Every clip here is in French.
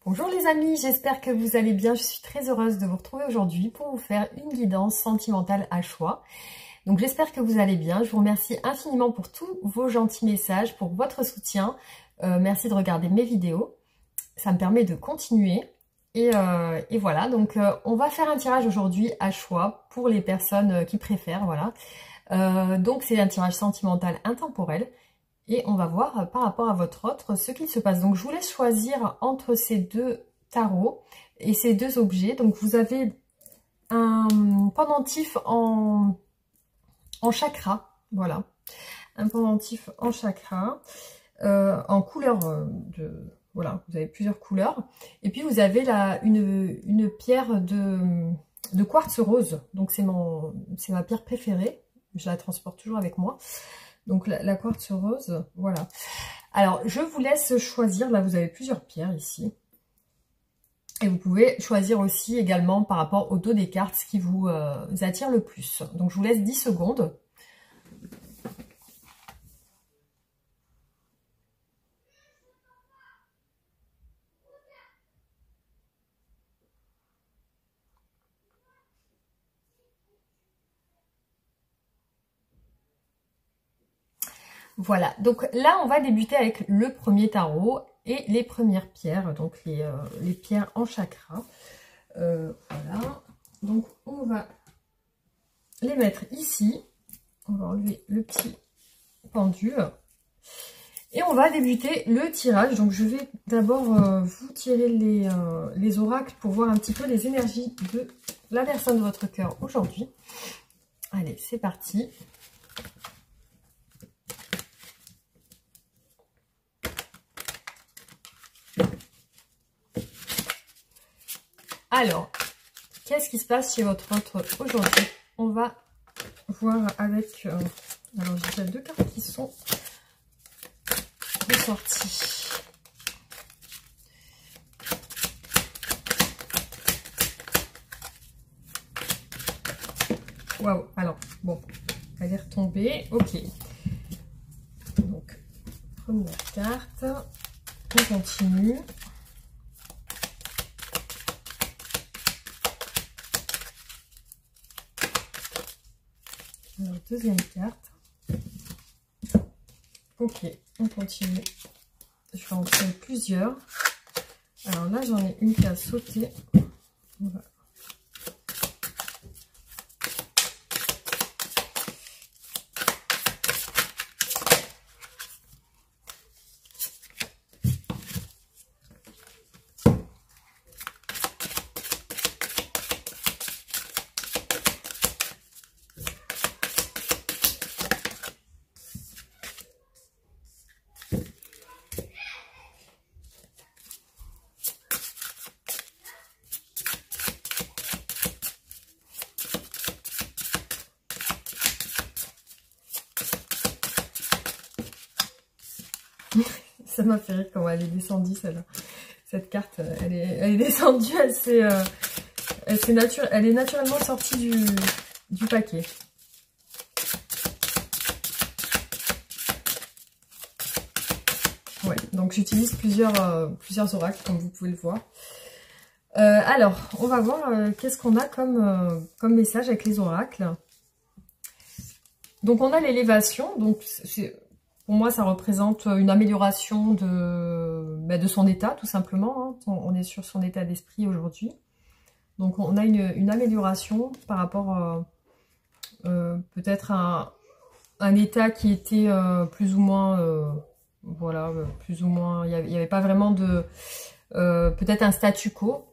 Bonjour les amis, j'espère que vous allez bien. Je suis très heureuse de vous retrouver aujourd'hui pour vous faire une guidance sentimentale à choix. Donc j'espère que vous allez bien. Je vous remercie infiniment pour tous vos gentils messages, pour votre soutien. Merci de regarder mes vidéos. Ça me permet de continuer. Et voilà, donc on va faire un tirage aujourd'hui à choix pour les personnes qui préfèrent. Voilà. Donc c'est un tirage sentimental intemporel. Et on va voir par rapport à votre autre ce qu'il se passe. Donc je vous laisse choisir entre ces deux tarots et ces deux objets. Donc vous avez un pendentif en chakra. Voilà. Un pendentif en chakra. En couleur de... Voilà, vous avez plusieurs couleurs. Et puis vous avez une pierre de quartz rose. Donc c'est ma pierre préférée. Je la transporte toujours avec moi. Donc la quartz rose, voilà. Alors je vous laisse choisir, là vous avez plusieurs pierres ici. Et vous pouvez choisir aussi également par rapport au dos des cartes ce qui vous attire le plus. Donc je vous laisse 10 secondes. Voilà, donc là on va débuter avec le premier tarot et les premières pierres, donc les pierres en chakra. Voilà, donc on va les mettre ici, on va enlever le petit pendule et on va débuter le tirage. Donc je vais d'abord vous tirer les oracles pour voir un petit peu les énergies de la personne de votre cœur aujourd'hui. Allez, c'est parti. Alors, qu'est-ce qui se passe chez votre autre aujourd'hui? On va voir avec... alors, j'ai déjà deux cartes qui sont ressorties. Waouh, alors, bon, elle est retombée. Ok. Donc, première carte. On continue. Alors, deuxième carte. Ok, on continue. Je vais en prendre plusieurs. Alors là, j'en ai une qui a sauté. Voilà. Ça m'a fait rire quand elle est descendue, celle-là. Cette carte, elle est descendue, elle est naturellement sortie du paquet. Ouais, donc j'utilise plusieurs oracles, comme vous pouvez le voir. Alors, on va voir qu'est-ce qu'on a comme message avec les oracles. Donc on a l'élévation, donc pour moi ça représente une amélioration de son état tout simplement, hein. On est sur son état d'esprit aujourd'hui. Donc on a une amélioration par rapport peut-être à un état qui était plus ou moins, voilà, plus ou moins, il n'y avait pas vraiment de, peut-être un statu quo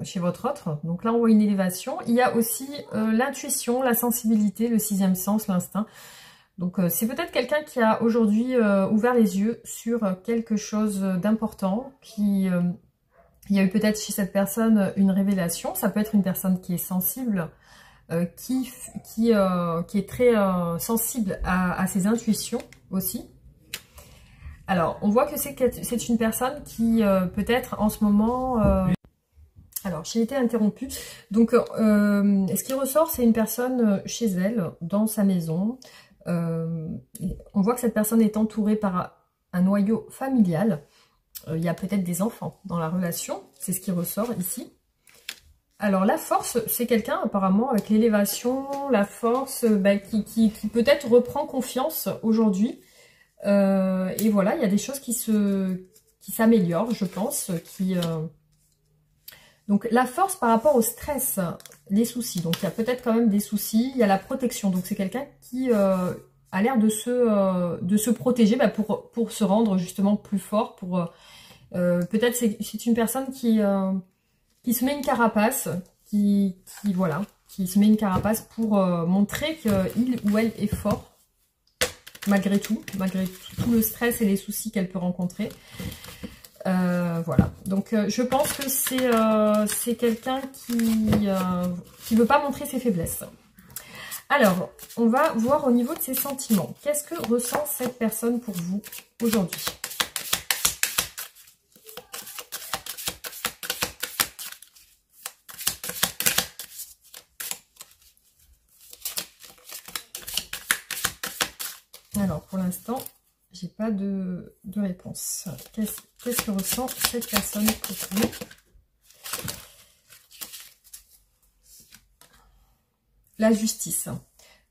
chez votre autre. Donc là on voit une élévation. Il y a aussi l'intuition, la sensibilité, le sixième sens, l'instinct. Donc c'est peut-être quelqu'un qui a aujourd'hui ouvert les yeux sur quelque chose d'important, il y a eu peut-être chez cette personne une révélation. Ça peut être une personne qui est sensible, qui est très sensible à ses intuitions aussi. Alors on voit que c'est une personne qui peut-être en ce moment... Alors, j'ai été interrompue. Donc, ce qui ressort, c'est une personne chez elle, dans sa maison. On voit que cette personne est entourée par un noyau familial. il y a peut-être des enfants dans la relation, c'est ce qui ressort ici. Alors la force, c'est quelqu'un apparemment avec l'élévation, la force, qui peut-être reprend confiance aujourd'hui. Et voilà, il y a des choses qui s'améliorent, je pense. Donc la force par rapport au stress, les soucis. Donc il y a peut-être quand même des soucis, il y a la protection. Donc c'est quelqu'un qui a l'air de se protéger pour se rendre justement plus fort. Peut-être c'est une personne qui se met une carapace, qui se met une carapace pour montrer qu'il ou elle est fort, malgré tout le stress et les soucis qu'elle peut rencontrer. Voilà, donc je pense que c'est quelqu'un qui veut pas montrer ses faiblesses. Alors, on va voir au niveau de ses sentiments. Qu'est-ce que ressent cette personne pour vous aujourd'hui ? Alors, pour l'instant, j'ai pas de réponse. Qu'est-ce que ressent cette personne pour vous? La justice.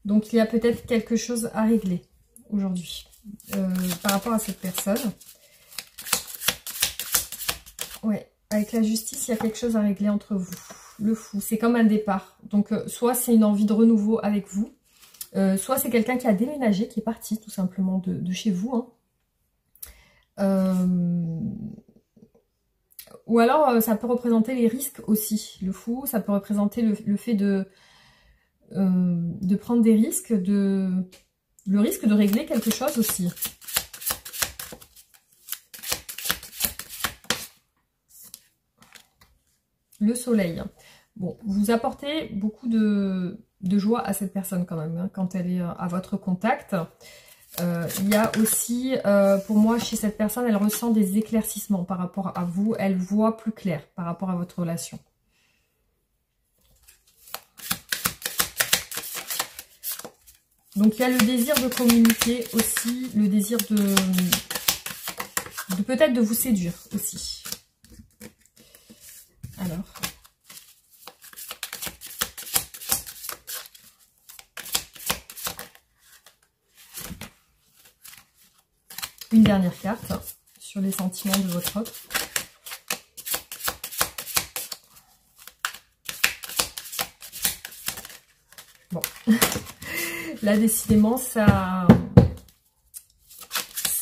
Donc, il y a peut-être quelque chose à régler aujourd'hui par rapport à cette personne. Ouais, avec la justice, il y a quelque chose à régler entre vous. Le fou, c'est comme un départ. Donc, soit c'est une envie de renouveau avec vous, soit c'est quelqu'un qui a déménagé, qui est parti tout simplement de chez vous. Ou alors, ça peut représenter les risques aussi. Le fou, ça peut représenter le fait de prendre des risques, le risque de régler quelque chose aussi. Le soleil. Bon, vous apportez beaucoup de joie à cette personne quand même, quand elle est à votre contact. Il y a aussi, pour moi, chez cette personne, elle ressent des éclaircissements par rapport à vous. Elle voit plus clair par rapport à votre relation. Donc, il y a le désir de communiquer aussi, le désir de peut-être de vous séduire aussi. Alors... une dernière carte sur les sentiments de votre autre. Bon, là décidément ça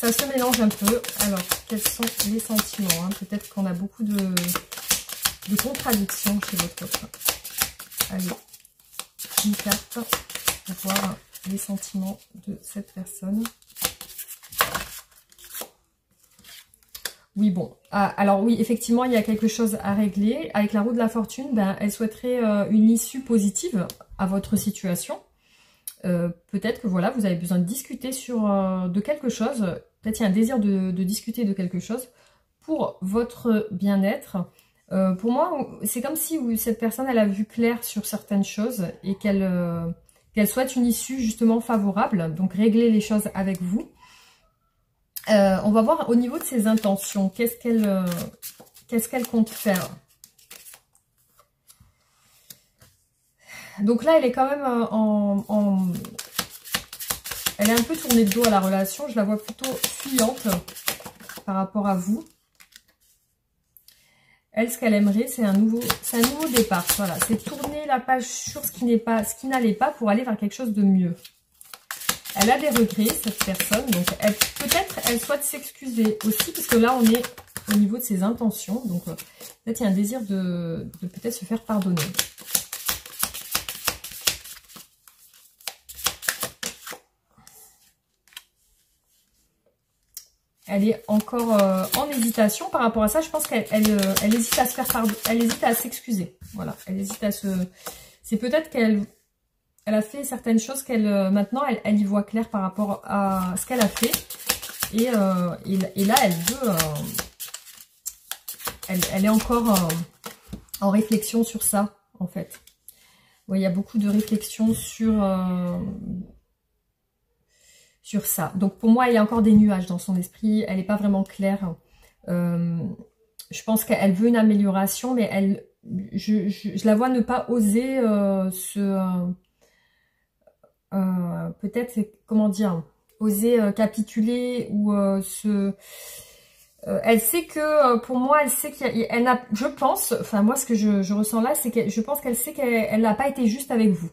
se mélange un peu. Alors, quels sont les sentiments, Peut-être qu'on a beaucoup de contradictions chez votre autre. Allez, une carte pour voir les sentiments de cette personne. Oui, bon. Alors oui, effectivement, il y a quelque chose à régler. Avec la roue de la fortune, elle souhaiterait une issue positive à votre situation. Peut-être que voilà, vous avez besoin de discuter de quelque chose. Peut-être il y a un désir de discuter de quelque chose pour votre bien-être. Pour moi, c'est comme si cette personne, elle a vu clair sur certaines choses et qu'elle souhaite une issue justement favorable. Donc régler les choses avec vous. On va voir au niveau de ses intentions, qu'est-ce qu'elle compte faire. Donc là, elle est quand même elle est un peu tournée de dos à la relation, je la vois plutôt fuyante par rapport à vous. Elle, ce qu'elle aimerait, c'est un nouveau départ. Voilà, c'est tourner la page sur ce qui n'allait pas pour aller vers quelque chose de mieux. Elle a des regrets, cette personne, donc peut-être elle souhaite s'excuser aussi, parce que là on est au niveau de ses intentions, donc peut-être il y a un désir de peut-être se faire pardonner. Elle est encore en hésitation par rapport à ça. Je pense qu'elle hésite à se faire pardonner, elle hésite à s'excuser. Voilà, elle hésite à se... C'est peut-être qu'elle a fait certaines choses qu'elle maintenant elle y voit clair par rapport à ce qu'elle a fait. Et là, elle veut... elle est encore en réflexion sur ça, en fait. Ouais, il y a beaucoup de réflexion sur ça. Donc pour moi, il y a encore des nuages dans son esprit. Elle n'est pas vraiment claire Je pense qu'elle veut une amélioration, mais je la vois ne pas oser peut-être, comment dire, oser capituler ou elle sait que, pour moi, elle sait qu'elle n'a, je pense, enfin moi ce que je ressens là, c'est que je pense qu'elle sait qu'elle n'a pas été juste avec vous.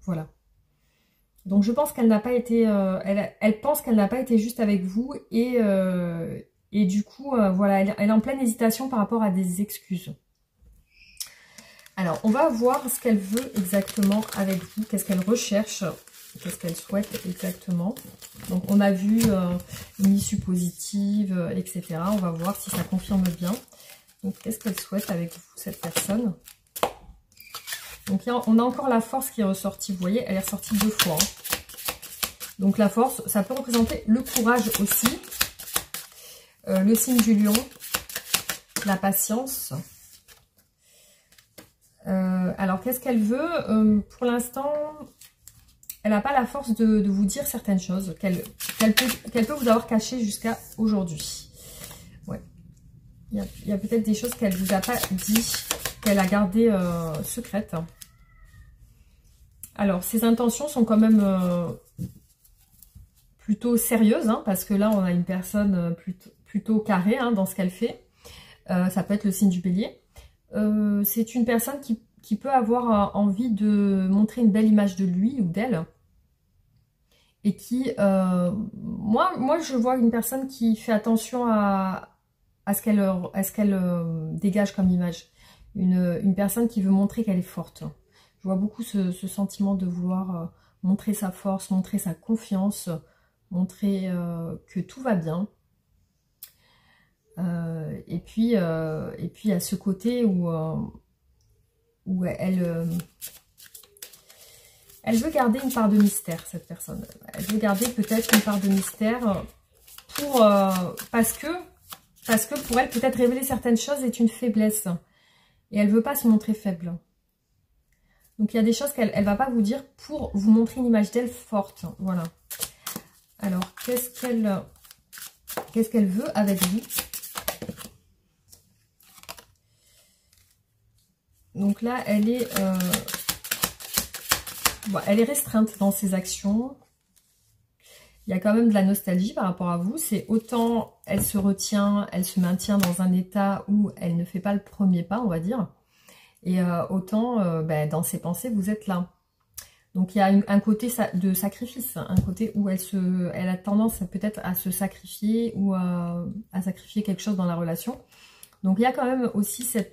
Voilà. Donc je pense qu'elle n'a pas été, elle pense qu'elle n'a pas été juste avec vous et du coup, voilà, elle est en pleine hésitation par rapport à des excuses. Alors, on va voir ce qu'elle veut exactement avec vous, qu'est-ce qu'elle recherche, qu'est-ce qu'elle souhaite exactement. Donc, on a vu une issue positive, etc. On va voir si ça confirme bien. Donc, qu'est-ce qu'elle souhaite avec vous, cette personne? Donc, on a encore la force qui est ressortie. Vous voyez, elle est ressortie 2 fois. Hein. Donc, la force, ça peut représenter le courage aussi. Le signe du lion. La patience. Alors, qu'est-ce qu'elle veut? Pour l'instant, elle n'a pas la force de vous dire certaines choses qu'elle peut vous avoir cachées jusqu'à aujourd'hui. Ouais. Il y a peut-être des choses qu'elle ne vous a pas dit, qu'elle a gardées secrètes. Alors, ses intentions sont quand même plutôt sérieuses, hein, parce que là, on a une personne plutôt carrée hein, dans ce qu'elle fait. Ça peut être le signe du bélier. C'est une personne qui peut avoir envie de montrer une belle image de lui ou d'elle. Et qui, moi, je vois une personne qui fait attention à ce qu'elle dégage comme image. Une personne qui veut montrer qu'elle est forte. Je vois beaucoup ce sentiment de vouloir montrer sa force, montrer sa confiance, montrer que tout va bien. Et puis, il y a ce côté où elle veut garder une part de mystère, cette personne. Elle veut garder peut-être une part de mystère parce que pour elle, peut-être révéler certaines choses est une faiblesse. Et elle ne veut pas se montrer faible. Donc il y a des choses qu'elle ne va pas vous dire pour vous montrer une image d'elle forte. Voilà. Alors, qu'est-ce qu'elle veut avec vous? Donc là, elle est restreinte dans ses actions. Il y a quand même de la nostalgie par rapport à vous. C'est autant elle se retient, elle se maintient dans un état où elle ne fait pas le premier pas, on va dire. Et autant dans ses pensées, vous êtes là. Donc il y a un côté de sacrifice, un côté où elle a tendance peut-être à se sacrifier ou à sacrifier quelque chose dans la relation. Donc il y a quand même aussi ces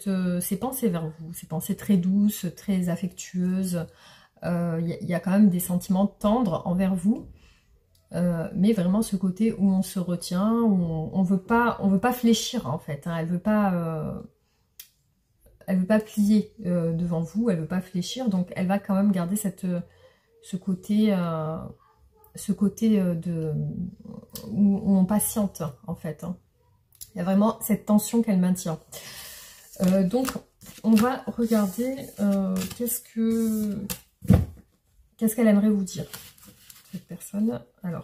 pensées vers vous, ces pensées très douces, très affectueuses. Il y a quand même des sentiments tendres envers vous. Mais vraiment ce côté où on se retient, où on veut pas fléchir en fait. Hein. Elle veut pas plier devant vous, elle veut pas fléchir. Donc elle va quand même garder ce côté où on patiente en fait. Hein. Il y a vraiment cette tension qu'elle maintient. Donc, on va regarder qu'est-ce qu'elle aimerait vous dire, cette personne. Alors,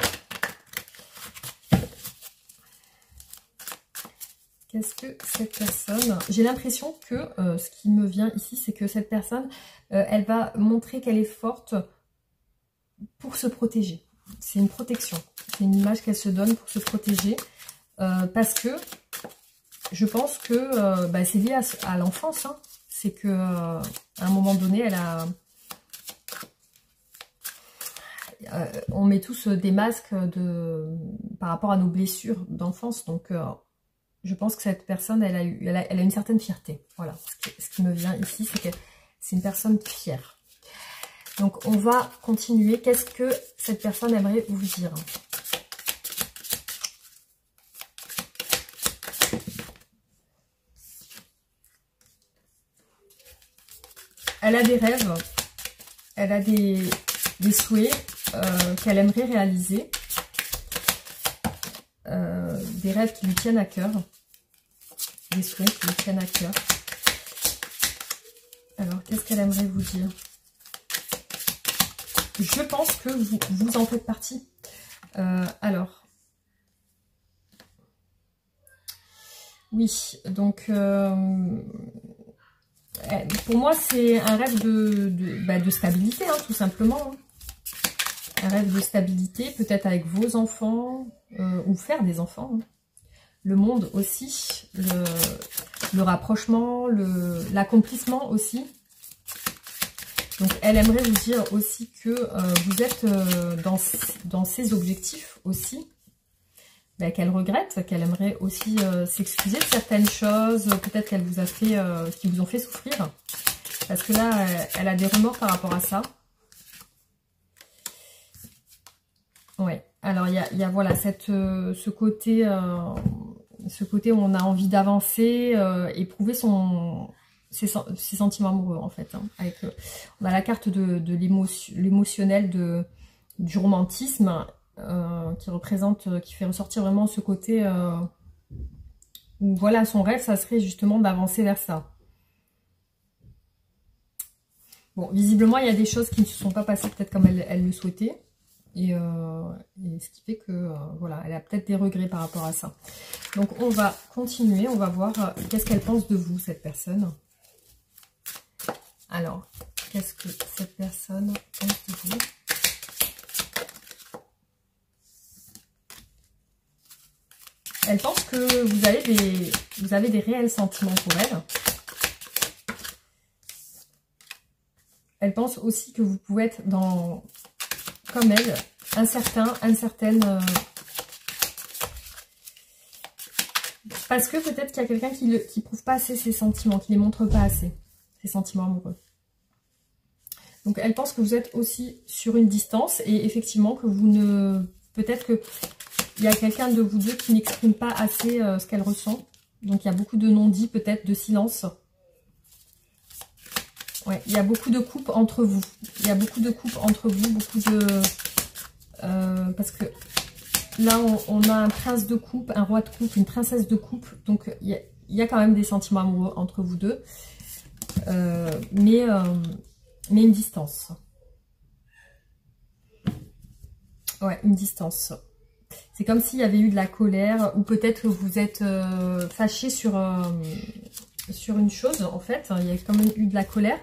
qu'est-ce que cette personne... J'ai l'impression que ce qui me vient ici, c'est que cette personne, elle va montrer qu'elle est forte pour se protéger. C'est une protection. C'est une image qu'elle se donne pour se protéger. Parce que je pense que c'est lié à l'enfance. Hein. C'est que à un moment donné, elle a... on met tous des masques par rapport à nos blessures d'enfance. Donc, je pense que cette personne, elle a une certaine fierté. Voilà. Ce qui me vient ici, c'est que c'est une personne fière. Donc, on va continuer. Qu'est-ce que cette personne aimerait vous dire ? Elle a des rêves, elle a des souhaits qu'elle aimerait réaliser, des rêves qui lui tiennent à cœur, des souhaits qui lui tiennent à cœur. Alors, qu'est-ce qu'elle aimerait vous dire? Je pense que vous en faites Oui, donc pour moi c'est un rêve de stabilité, hein, tout simplement. Hein. Un rêve de stabilité, peut-être avec vos enfants, ou faire des enfants. Hein. Le monde aussi, le rapprochement, l'accomplissement aussi. Donc elle aimerait vous dire aussi que vous êtes dans ces objectifs aussi. Ben, qu'elle regrette, qu'elle aimerait aussi s'excuser de certaines choses, peut-être qu'elle vous a fait, qui vous ont fait souffrir. Parce que là, elle a des remords par rapport à ça. Ouais, alors il y a voilà, ce côté où on a envie d'avancer, éprouver ses sentiments amoureux en fait. Hein, avec, on a la carte de l'émotionnel, du romantisme, qui représente, qui fait ressortir vraiment ce côté où voilà, son rêve, ça serait justement d'avancer vers ça. Bon, visiblement, il y a des choses qui ne se sont pas passées peut-être comme elle le souhaitait. Et ce qui fait que, voilà, elle a peut-être des regrets par rapport à ça. Donc, on va continuer, on va voir qu'est-ce qu'elle pense de vous, cette personne. Alors, qu'est-ce que cette personne pense de vous? Elle pense que vous avez des réels sentiments pour elle. Elle pense aussi que vous pouvez être dans, comme elle, incertaine. Parce que peut-être qu'il y a quelqu'un qui prouve pas assez ses sentiments, qui les montre pas assez, ses sentiments amoureux. Donc elle pense que vous êtes aussi sur une distance et effectivement que vous ne... Peut-être que il y a quelqu'un de vous deux qui n'exprime pas assez ce qu'elle ressent. Donc il y a beaucoup de non-dits, peut-être de silence. Ouais, il y a beaucoup de coupes entre vous. Il y a beaucoup de coupes entre vous, beaucoup de... parce que là, on a un prince de coupe, un roi de coupe, une princesse de coupe. Donc il y a quand même des sentiments amoureux entre vous deux. Mais une distance. Ouais, une distance. C'est comme s'il y avait eu de la colère, ou peut-être que vous êtes fâché sur une chose, en fait. Il y a quand même eu de la colère.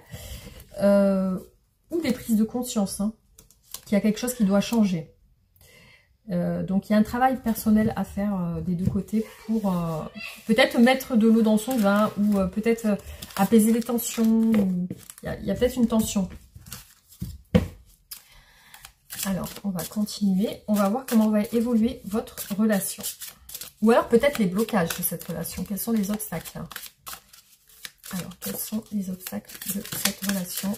Ou des prises de conscience, hein, qu'il y a quelque chose qui doit changer. Donc, il y a un travail personnel à faire des deux côtés pour peut-être mettre de l'eau dans son vin, ou peut-être apaiser les tensions. Il y a peut-être une tension. Alors, on va continuer. On va voir comment va évoluer votre relation. Ou alors, peut-être les blocages de cette relation. Quels sont les obstacles? Alors, quels sont les obstacles de cette relation?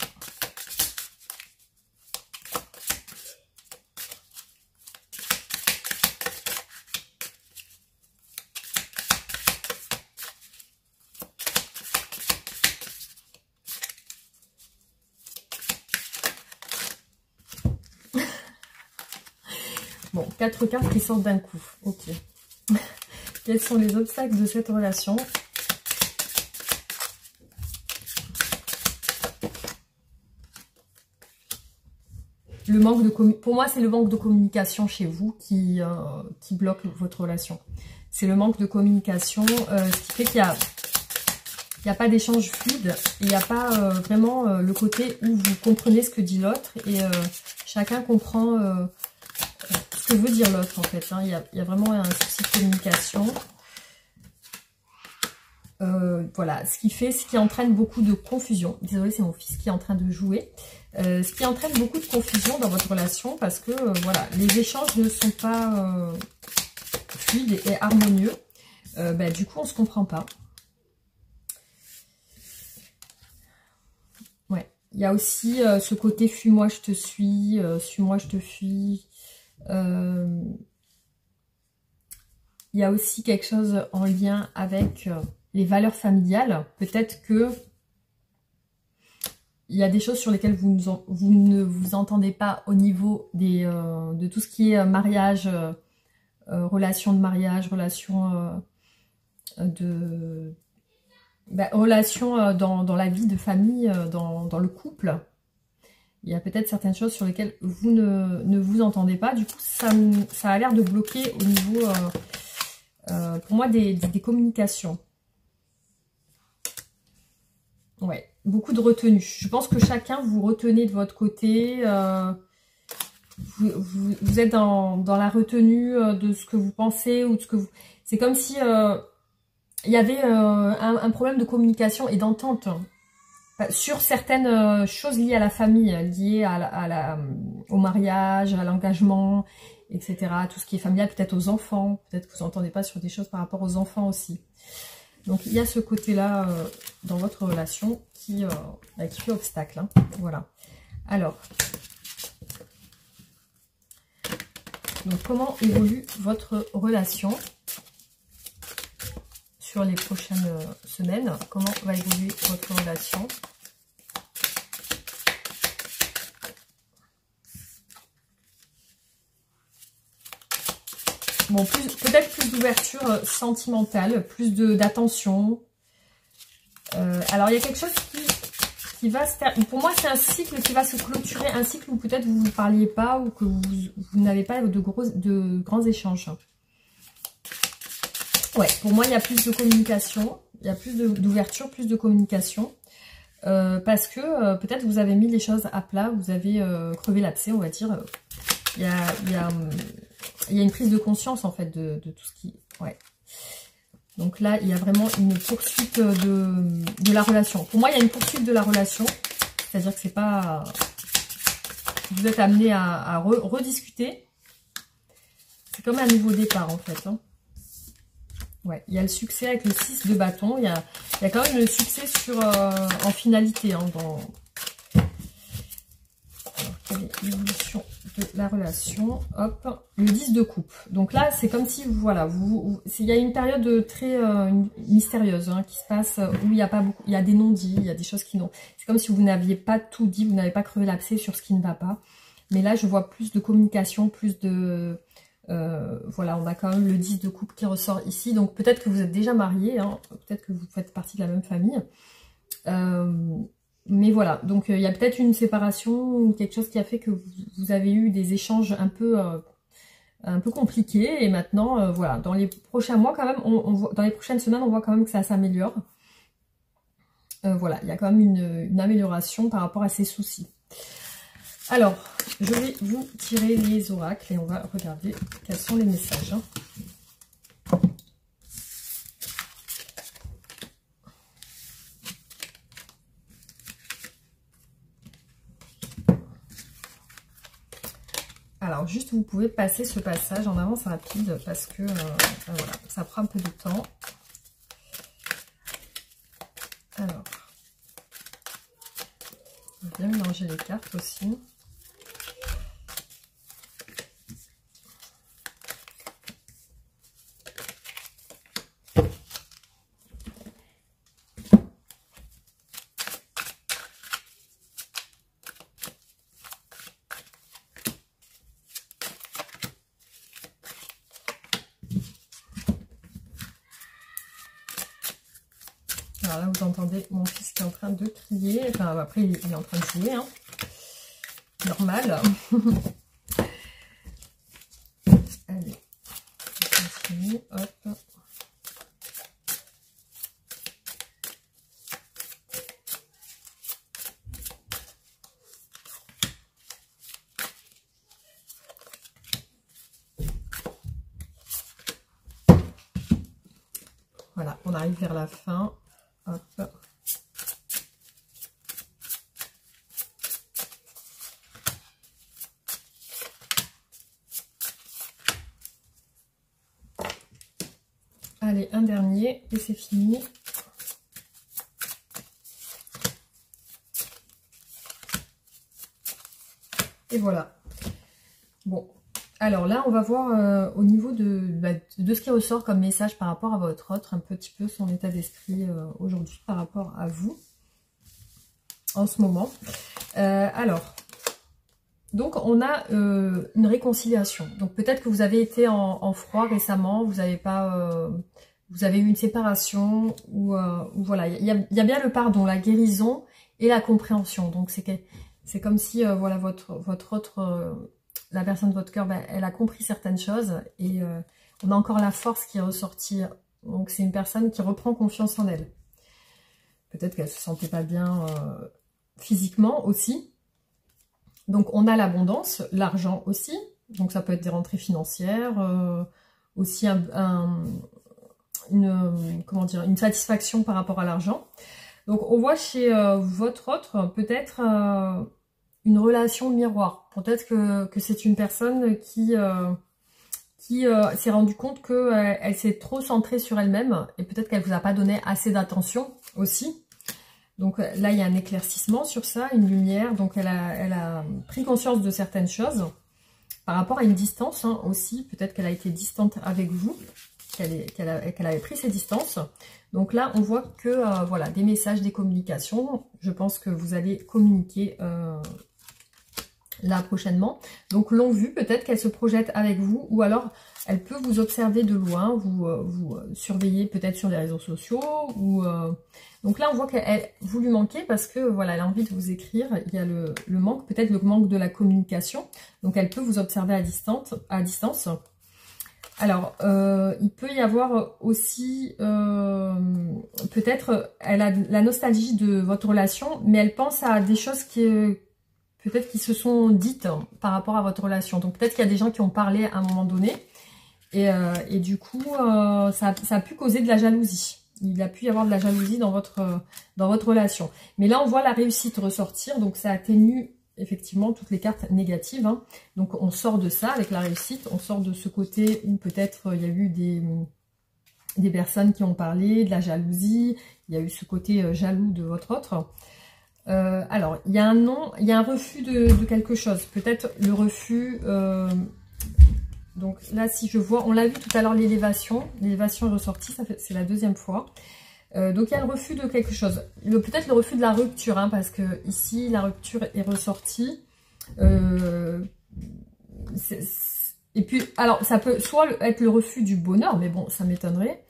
Bon, 4 cartes qui sortent d'un coup. Ok. Quels sont les obstacles de cette relation? Le manque de pour moi, c'est le manque de communication chez vous qui bloque votre relation. C'est le manque de communication, ce qui fait qu'il n'y a pas d'échange fluide. Il n'y a pas vraiment le côté où vous comprenez ce que dit l'autre et chacun comprend ce que veut dire l'autre en fait. Hein. Il y a vraiment un souci de communication. Voilà, ce qui entraîne beaucoup de confusion. Désolée, c'est mon fils qui est en train de jouer. Ce qui entraîne beaucoup de confusion dans votre relation parce que voilà, les échanges ne sont pas fluides et harmonieux. Du coup, on ne se comprend pas. Ouais, il y a aussi ce côté fuis-moi, je te suis, suis-moi, je te fuis. Il y a aussi quelque chose en lien avec les valeurs familiales. Peut-être que il y a des choses sur lesquelles vous ne vous entendez pas au niveau de tout ce qui est mariage, relation de mariage, relation relation dans la vie de famille, dans le couple. Il y a peut-être certaines choses sur lesquelles vous ne vous entendez pas. Du coup, ça a l'air de bloquer au niveau Pour moi, des communications. Ouais, beaucoup de retenue. Je pense que chacun vous retenez de votre côté. Vous êtes dans la retenue de ce que vous pensez ou de ce que vous... C'est comme si il y avait un problème de communication et d'entente sur certaines choses liées à la famille, liées au mariage, à l'engagement, etc. Tout ce qui est familial, peut-être aux enfants. Peut-être que vous n'entendez pas sur des choses par rapport aux enfants aussi. Donc il y a ce côté-là dans votre relation qui fait obstacle. Hein. Voilà. Alors, donc comment évolue votre relation sur les prochaines semaines? Comment va évoluer votre relation? Bon, peut-être plus d'ouverture sentimentale, plus d'attention. Alors, il y a quelque chose qui va se terminer. Pour moi, c'est un cycle qui va se clôturer, un cycle où peut-être vous ne parliez pas ou que vous n'avez pas de grands échanges. Ouais, pour moi, il y a plus de communication, il y a plus d'ouverture, plus de communication. Parce que peut-être vous avez mis les choses à plat, vous avez crevé l'abcès, on va dire. Il y a une prise de conscience en fait de tout ce qui... Ouais. Donc là, il y a vraiment une poursuite de la relation. Pour moi, il y a une poursuite de la relation. C'est-à-dire que c'est pas... Vous êtes amené à rediscuter. C'est comme un nouveau départ en fait. Hein. Ouais, il y a le succès avec le 6 de bâton. Il y a quand même le succès en finalité. Hein, Alors, quelle est l'évolution de la relation? Hop, le 10 de coupe. Donc là, c'est comme si, voilà, il y a une période très mystérieuse hein, qui se passe où il y a pas beaucoup, il y a des non-dits, il y a des choses qui n'ont... C'est comme si vous n'aviez pas tout dit, vous n'avez pas crevé l'abcès sur ce qui ne va pas. Mais là, je vois plus de communication, plus de... voilà, on a quand même le 10 de coupe qui ressort ici. Donc peut-être que vous êtes déjà mariés, hein, peut-être que vous faites partie de la même famille. Mais voilà, donc il y a peut-être une séparation ou quelque chose qui a fait que vous avez eu des échanges un peu compliqués. Et maintenant, voilà, dans les prochains mois quand même, dans les prochaines semaines, on voit quand même que ça s'améliore. Voilà, il y a quand même une amélioration par rapport à ces soucis. Alors, je vais vous tirer les oracles et on va regarder quels sont les messages. Hein. Alors, juste, vous pouvez passer ce passage en avance rapide parce que voilà, ça prend un peu de temps. Alors, on va bien mélanger les cartes aussi. Alors là, vous entendez mon fils qui est en train de crier. Enfin, après, il est en train de jouer. Hein. Normal. Allez, on continue. Hop. Voilà, on arrive vers la fin. Hop. Allez, un dernier et c'est fini. Et voilà. Bon, alors là, on va voir au niveau de ce qui ressort comme message par rapport à votre autre, un petit peu son état d'esprit aujourd'hui par rapport à vous, en ce moment. Alors, donc on a une réconciliation. Donc peut-être que vous avez été en froid récemment, vous avez pas... vous avez eu une séparation, ou voilà, il y a bien le pardon, la guérison et la compréhension. Donc c'est comme si, voilà, votre autre... la personne de votre cœur, ben, elle a compris certaines choses et On a encore la force qui est ressortie. Donc c'est une personne qui reprend confiance en elle. Peut-être qu'elle ne se sentait pas bien physiquement aussi. Donc on a l'abondance, l'argent aussi. Donc ça peut être des rentrées financières, aussi une satisfaction par rapport à l'argent. Donc on voit chez votre autre peut-être une relation miroir. Peut-être que c'est une personne qui s'est rendue compte qu'elle s'est trop centrée sur elle-même et peut-être qu'elle ne vous a pas donné assez d'attention aussi. Donc là, il y a un éclaircissement sur ça, une lumière. Donc elle a pris conscience de certaines choses par rapport à une distance aussi. Peut-être qu'elle a été distante avec vous, qu'elle avait pris ses distances. Donc là, on voit que voilà, des messages, des communications. Je pense que vous allez communiquer là prochainement. Donc longue vue, peut-être qu'elle se projette avec vous ou alors elle peut vous observer de loin, vous surveiller peut-être sur les réseaux sociaux. Donc là, on voit qu'elle vous lui manquez parce que voilà, elle a envie de vous écrire. Il y a le manque, peut-être le manque de la communication. Donc elle peut vous observer à distance. Alors, il peut y avoir aussi, peut-être, elle a la nostalgie de votre relation, mais elle pense à des choses peut-être qui se sont dites par rapport à votre relation. Donc peut-être qu'il y a des gens qui ont parlé à un moment donné, et du coup, ça a pu causer de la jalousie. Il a pu y avoir de la jalousie dans votre relation. Mais là, on voit la réussite ressortir, donc ça atténue effectivement toutes les cartes négatives. Donc on sort de ça avec la réussite, on sort de ce côté où peut-être il y a eu des personnes qui ont parlé, de la jalousie, il y a eu ce côté jaloux de votre autre. Alors, il y a un non, il y a un refus de quelque chose. Peut-être le refus... donc là, si je vois, on l'a vu tout à l'heure, l'élévation. L'élévation est ressortie, c'est la deuxième fois. Donc il y a le refus de quelque chose. Peut-être le refus de la rupture, parce que ici, la rupture est ressortie. Et puis, alors, ça peut soit être le refus du bonheur, mais bon, ça m'étonnerait.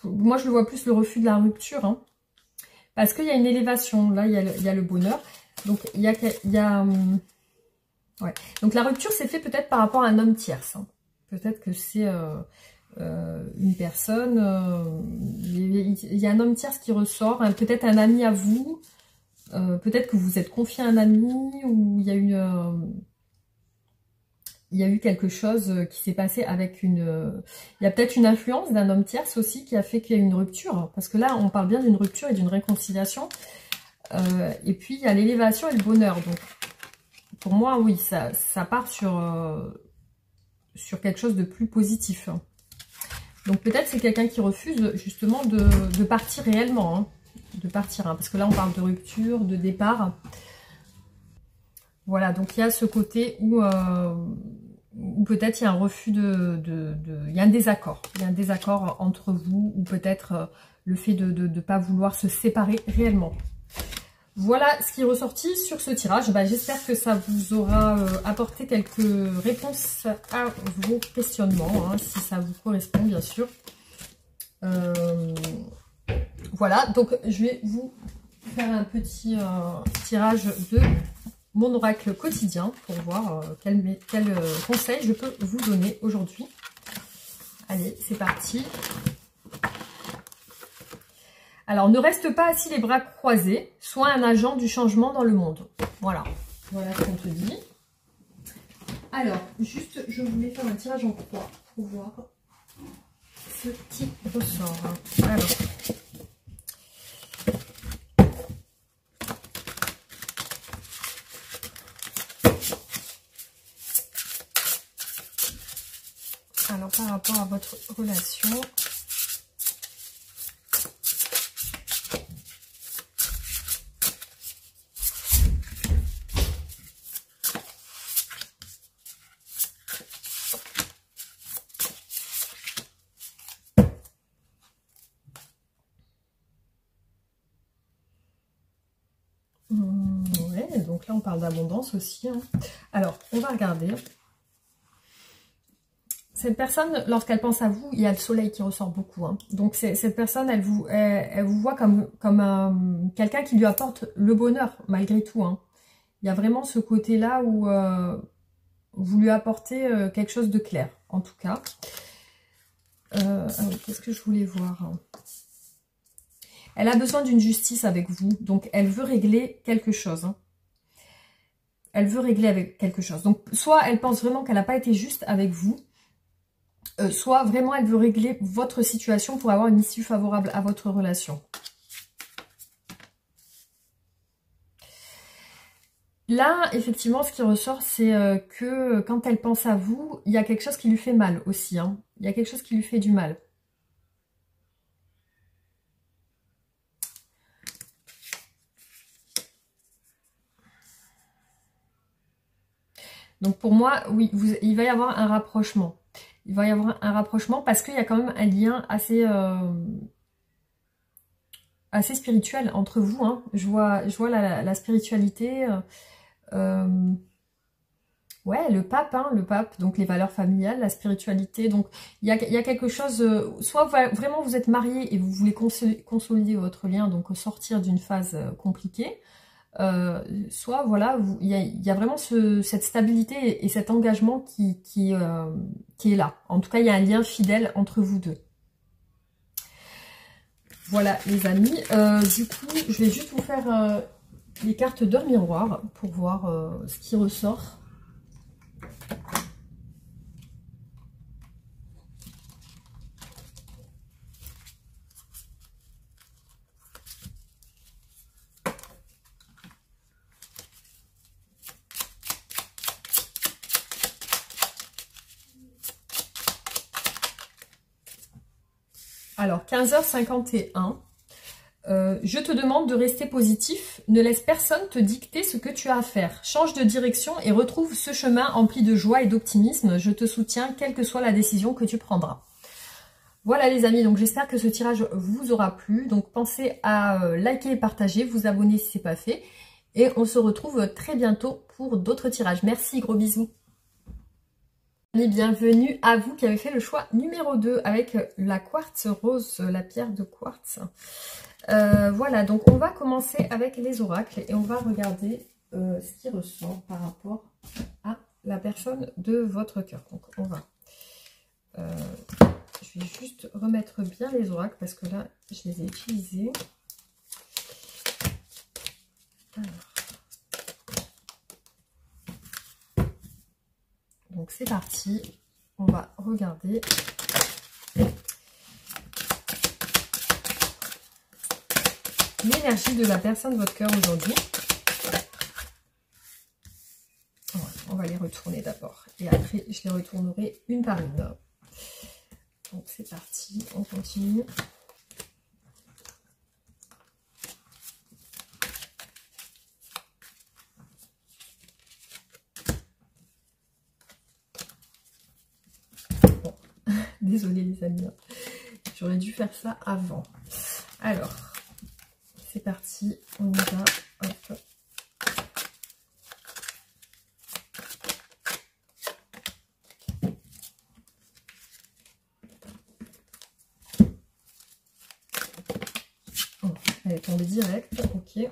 Moi, je le vois plus le refus de la rupture, parce qu'il y a une élévation. Là, il y a le bonheur. Donc, il y a ouais. Donc, la rupture, c'est fait peut-être par rapport à un homme tierce. Peut-être que c'est une personne... il y a un homme tierce qui ressort. Peut-être un ami à vous. Peut-être que vous êtes confié à un ami. Ou il y a eu quelque chose qui s'est passé avec une... il y a peut-être une influence d'un homme tierce aussi qui a fait qu'il y a une rupture. Parce que là, on parle bien d'une rupture et d'une réconciliation. Et puis, il y a l'élévation et le bonheur. Donc, pour moi, oui, ça part sur quelque chose de plus positif. Donc, peut-être c'est quelqu'un qui refuse justement de partir réellement. De partir. Parce que là, on parle de rupture, de départ. Voilà, donc il y a ce côté où peut-être il y a un refus il y a un désaccord. Il y a un désaccord entre vous, ou peut-être le fait de ne pas vouloir se séparer réellement. Voilà ce qui est ressorti sur ce tirage. J'espère que ça vous aura apporté quelques réponses à vos questionnements, si ça vous correspond bien sûr. Voilà, donc je vais vous faire un petit tirage de mon oracle quotidien pour voir quel conseil je peux vous donner aujourd'hui. Allez, c'est parti. Alors, ne reste pas assis les bras croisés, sois un agent du changement dans le monde. Voilà, voilà ce qu'on te dit. Alors, juste, je voulais faire un tirage en croix pour voir ce qui ressort. Alors... Alors, par rapport à votre relation, ouais, donc là, on parle d'abondance aussi. Alors, on va regarder. Cette personne, lorsqu'elle pense à vous, il y a le soleil qui ressort beaucoup. Donc cette personne, elle vous voit comme quelqu'un qui lui apporte le bonheur, malgré tout. Il y a vraiment ce côté-là où vous lui apportez quelque chose de clair, en tout cas. Ah oui, qu'est-ce que je voulais voir? Elle a besoin d'une justice avec vous, donc elle veut régler quelque chose. Hein. Elle veut régler avec quelque chose. Donc, soit elle pense vraiment qu'elle n'a pas été juste avec vous, soit vraiment elle veut régler votre situation pour avoir une issue favorable à votre relation. Là, effectivement, ce qui ressort, c'est que quand elle pense à vous, il y a quelque chose qui lui fait mal aussi. Hein. Il y a quelque chose qui lui fait du mal. Donc pour moi, oui, il va y avoir un rapprochement. Il va y avoir un rapprochement parce qu'il y a quand même un lien assez spirituel entre vous. Hein. Je vois la spiritualité. Ouais, le pape, hein, le pape, donc les valeurs familiales, la spiritualité. Donc il y a quelque chose, soit vraiment vous êtes mariés et vous voulez consolider votre lien, donc sortir d'une phase compliquée. Soit voilà, il y a vraiment cette stabilité et cet engagement qui est là. En tout cas, il y a un lien fidèle entre vous deux. Voilà les amis. Du coup, je vais juste vous faire les cartes d'heure miroir pour voir ce qui ressort. Alors, 15h51. Je te demande de rester positif. Ne laisse personne te dicter ce que tu as à faire. Change de direction et retrouve ce chemin empli de joie et d'optimisme. Je te soutiens, quelle que soit la décision que tu prendras. Voilà les amis, donc j'espère que ce tirage vous aura plu. Donc pensez à liker et partager, vous abonner si ce n'est pas fait. Et on se retrouve très bientôt pour d'autres tirages. Merci, gros bisous. Bienvenue à vous qui avez fait le choix numéro 2 avec la quartz rose, la pierre de quartz. Voilà, donc on va commencer avec les oracles et on va regarder ce qui ressort par rapport à la personne de votre cœur. Donc on va... je vais juste remettre bien les oracles parce que là, je les ai utilisés. Alors. Donc c'est parti, on va regarder l'énergie de la personne de votre cœur aujourd'hui. On va les retourner d'abord et après je les retournerai une par une. Donc c'est parti, on continue. Désolée les amis, j'aurais dû faire ça avant. Alors, c'est parti, on y va. Hop. Oh, elle est tombée direct, ok.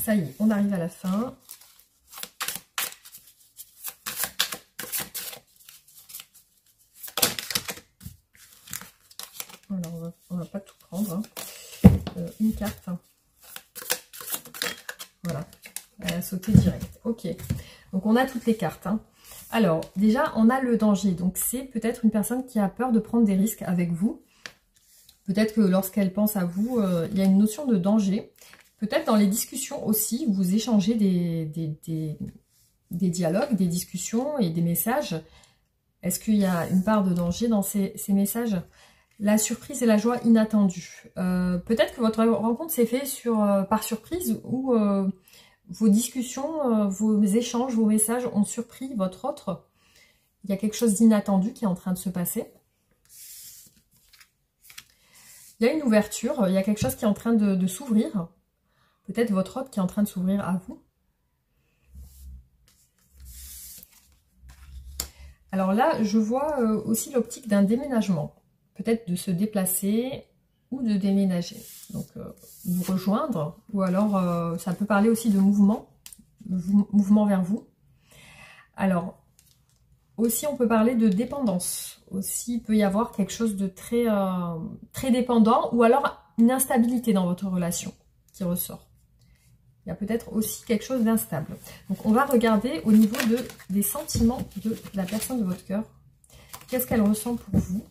Ça y est, on arrive à la fin. Alors, on va pas tout prendre. Hein. Une carte. Hein. Voilà, elle a sauté direct. Ok, donc on a toutes les cartes. Hein. Alors, déjà, on a le danger. Donc, c'est peut-être une personne qui a peur de prendre des risques avec vous. Peut-être que lorsqu'elle pense à vous, il y a une notion de danger. Peut-être dans les discussions aussi, vous échangez des dialogues, des discussions et des messages. Est-ce qu'il y a une part de danger dans ces messages? La surprise et la joie inattendue. Peut-être que votre rencontre s'est faite par surprise ou vos discussions, vos échanges, vos messages ont surpris votre autre. Il y a quelque chose d'inattendu qui est en train de se passer. Il y a une ouverture, il y a quelque chose qui est en train de s'ouvrir. Peut-être votre autre qui est en train de s'ouvrir à vous. Alors là, je vois aussi l'optique d'un déménagement. Peut-être de se déplacer ou de déménager. Donc, vous rejoindre. Ou alors, ça peut parler aussi de mouvement. Mouvement vers vous. Alors, aussi, on peut parler de dépendance. Aussi, il peut y avoir quelque chose de très, très dépendant. Ou alors, une instabilité dans votre relation qui ressort. Il y a peut-être aussi quelque chose d'instable. Donc, on va regarder au niveau des sentiments de la personne de votre cœur. Qu'est-ce qu'elle ressent pour vous?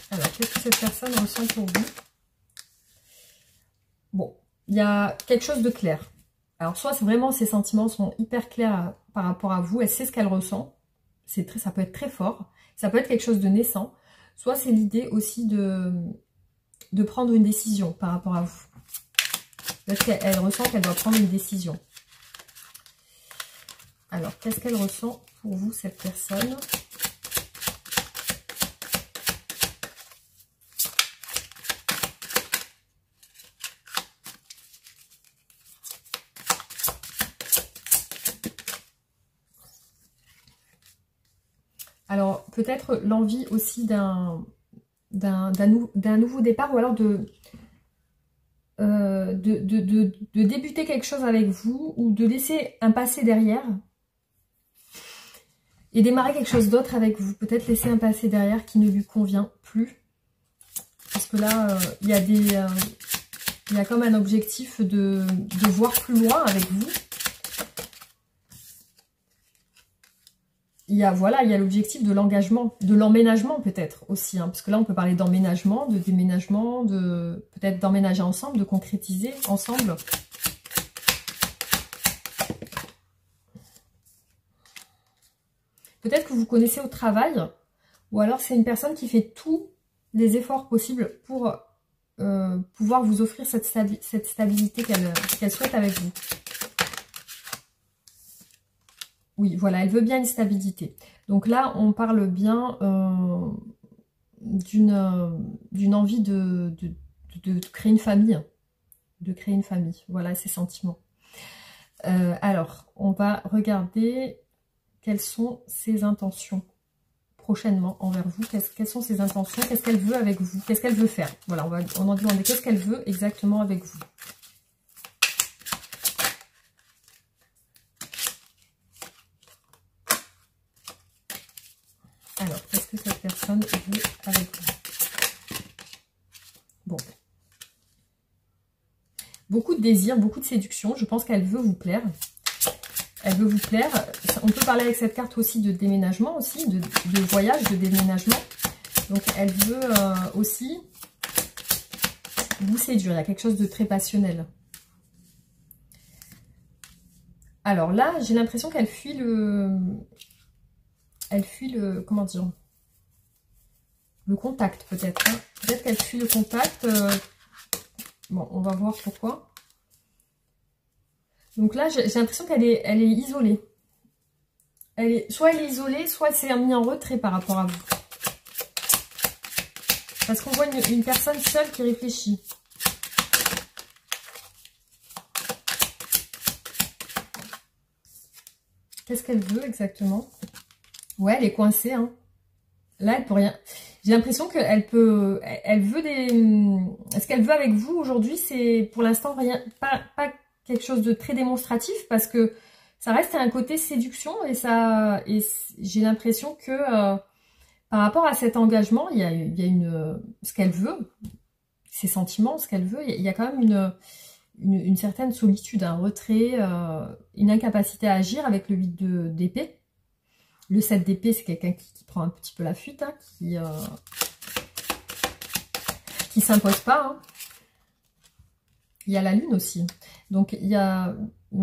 Alors, qu'est-ce que cette personne ressent pour vous? Bon, il y a quelque chose de clair. Alors, soit vraiment ses sentiments sont hyper clairs par rapport à vous. Elle sait ce qu'elle ressent. Ça peut être très fort, ça peut être quelque chose de naissant, soit c'est l'idée aussi de prendre une décision par rapport à vous. Parce qu'elle ressent qu'elle doit prendre une décision. Alors, qu'est-ce qu'elle ressent pour vous, cette personne? Alors, peut-être l'envie aussi d'un nouveau départ, ou alors de débuter quelque chose avec vous, ou de laisser un passé derrière et démarrer quelque chose d'autre avec vous. Peut-être laisser un passé derrière qui ne lui convient plus. Parce que là, il y a comme un objectif de voir plus loin avec vous. Il y a l'objectif de l'engagement, de l'emménagement peut-être aussi, hein, parce que là on peut parler d'emménagement, de déménagement, peut-être d'emménager ensemble, de concrétiser ensemble. Peut-être que vous connaissez au travail, ou alors c'est une personne qui fait tous les efforts possibles pour pouvoir vous offrir cette stabilité qu'elle souhaite avec vous. Oui, voilà, elle veut bien une stabilité. Donc là, on parle bien d'une envie de créer une famille. De créer une famille. Voilà ses sentiments. Alors, on va regarder quelles sont ses intentions prochainement envers vous. Quelles sont ses intentions? Qu'est-ce qu'elle veut avec vous? Qu'est-ce qu'elle veut faire? Voilà, on en demande qu'est-ce qu'elle veut exactement avec vous. Alors, qu'est-ce que cette personne veut avec vous? Bon. Beaucoup de désir, beaucoup de séduction. Je pense qu'elle veut vous plaire. Elle veut vous plaire. On peut parler avec cette carte aussi de déménagement, aussi, de voyage, de déménagement. Donc, elle veut aussi vous séduire. Il y a quelque chose de très passionnel. Alors là, j'ai l'impression qu'elle fuit le... comment dire, le contact peut-être. Hein. Peut-être qu'elle fuit le contact. Bon, on va voir pourquoi. Donc là, j'ai l'impression qu'elle est isolée. Soit elle est isolée, soit elle s'est mise en retrait par rapport à vous. Parce qu'on voit une personne seule qui réfléchit. Qu'est-ce qu'elle veut exactement? Ouais, elle est coincée. Hein. Là, elle peut rien. J'ai l'impression qu'elle peut... Elle veut des... Ce qu'elle veut avec vous aujourd'hui, c'est pour l'instant rien, pas quelque chose de très démonstratif, parce que ça reste à un côté séduction, et j'ai l'impression que par rapport à cet engagement, il y a ce qu'elle veut, ses sentiments, ce qu'elle veut, il y a quand même une certaine solitude, un retrait, une incapacité à agir avec le 8 d'épée. Le 7 d'épée, c'est quelqu'un qui prend un petit peu la fuite, hein, qui s'impose pas. Hein. Il y a la lune aussi. Donc,